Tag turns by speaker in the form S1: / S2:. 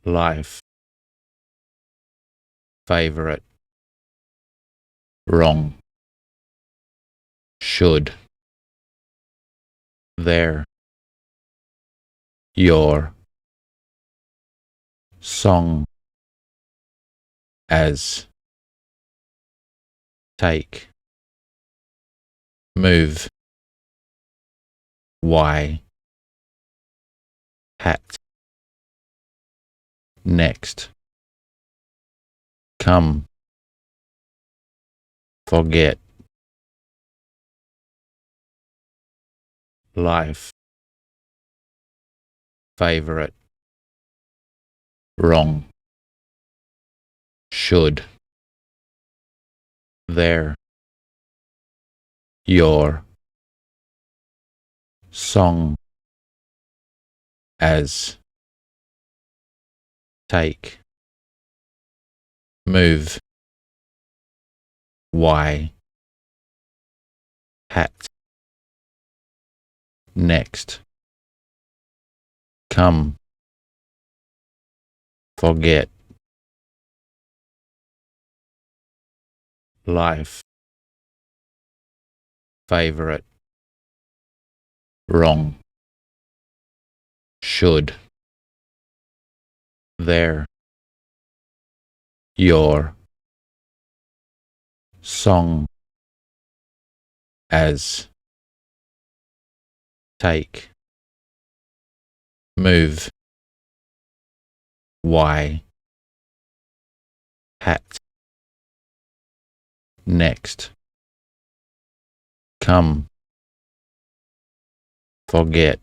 S1: life, favorite, wrong, should, there, your, song, as, take, move, why, hat, next, come, forget, life, favorite, wrong, should, there, your, song, as, take, move, why, hat, next, come, forget, life, favorite, wrong, should, there, your, song, as, take, move, why, hat, next, come, forget,